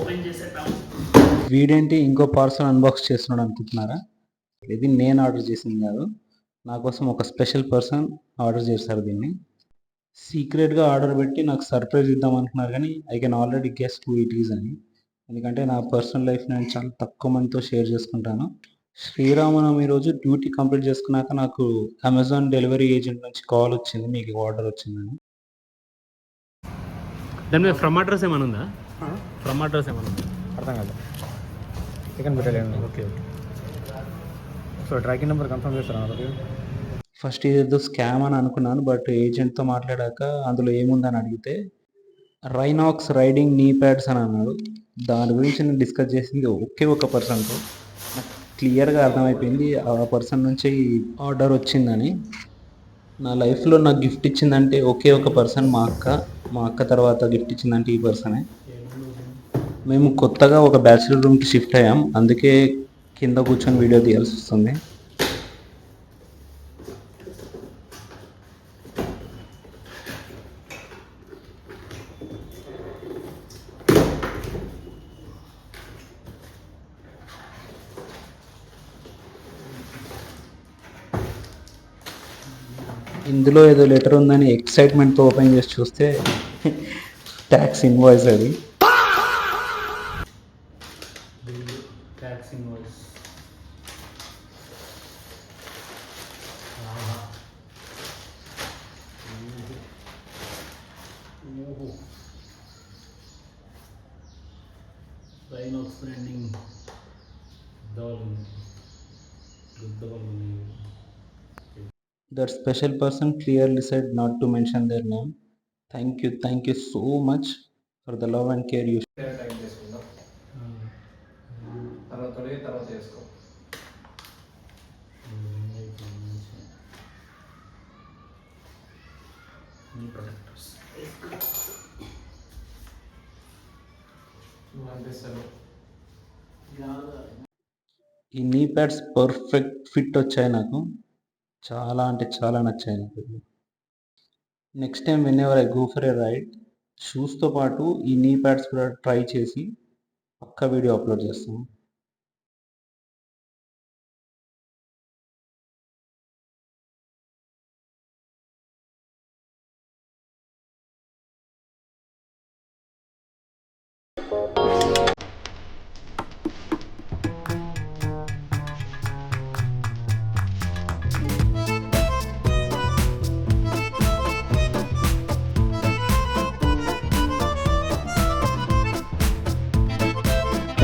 Open చేసేద్దాం. వీడేంటి ఇంకో పార్సల్ అన్బాక్స్ చేస్తున్నాడు అనుకుంటున్నారా? ఇది నేను ఆర్డర్ చేసింది కాదు, నా కోసం ఒక స్పెషల్ పర్సన్ ఆర్డర్ చేశారు దీన్ని. సీక్రెట్గా ఆర్డర్ పెట్టి నాకు సర్ప్రైజ్ ఇద్దాం అనుకున్నారు, కానీ I can already guess who it is అని. ఎందుకంటే నా పర్సనల్ లైఫ్ నేను చాలా తక్కువ మందితో షేర్ చేసుకుంటాను. శ్రీరామనవమి రోజు డ్యూటీ కంప్లీట్ చేసుకున్నాక నాకు అమెజాన్ డెలివరీ ఏజెంట్ నుంచి కాల్ వచ్చింది, మీకు ఆర్డర్ వచ్చిందని. దాని మీద ఫ్రమ్ అడ్రస్ ఏమైనా ఉందా? ఫ్రమ్ అడ్రస్ ఏమైనా ఉందా? అర్థం కాదు. చికెన్ పెట్టలేండి. Okay okay. So tracking number confirm చేస్తారా? ఫస్ట్ ఇదేదో స్కామ్ అని అనుకున్నాను, బట్ ఏజెంట్తో మాట్లాడాక అందులో ఏముందని అడిగితే రైనాక్స్ రైడింగ్ నీ ప్యాడ్స్ అని అన్నాడు. దాని గురించి నేను డిస్కస్ చేసింది ఒకే ఒక పర్సన్తో. నాకు క్లియర్గా అర్థమైపోయింది ఆ పర్సన్ నుంచి ఆర్డర్ వచ్చిందని. నా లైఫ్లో నాకు గిఫ్ట్ ఇచ్చిందంటే ఒకే ఒక పర్సన్, మా అక్క. మా అక్క తర్వాత గిఫ్ట్ ఇచ్చిందంటే ఈ పర్సనే. మేము కొత్తగా ఒక బ్యాచిలర్ రూమ్కి షిఫ్ట్ అయ్యాం, అందుకే కింద కూర్చొని వీడియో తీయాల్సి వస్తుంది. ఇందులో ఏదో లెటర్ ఉందని ఎక్సైట్మెంట్తో ఓపెన్ చేసి చూస్తే ట్యాక్స్ ఇన్వాయిస్ అది. Tax invoice. రైనాక్స్ branding That special person clearly said not to mention their name. Thank you so much for the love and care you. Time చేసుకుందాం. తర్వాత చేసుకో. ఈ నీ ప్యాడ్స్ పర్ఫెక్ట్ ఫిట్ వచ్చాయి నాకు, చాలా అంటే చాలా నచ్చాయి నాకు. Next time whenever I go for a ride, షూస్తో పాటు ఈ నీ ప్యాడ్స్ కూడా ట్రై చేసి పక్కా వీడియో అప్లోడ్ చేస్తాను.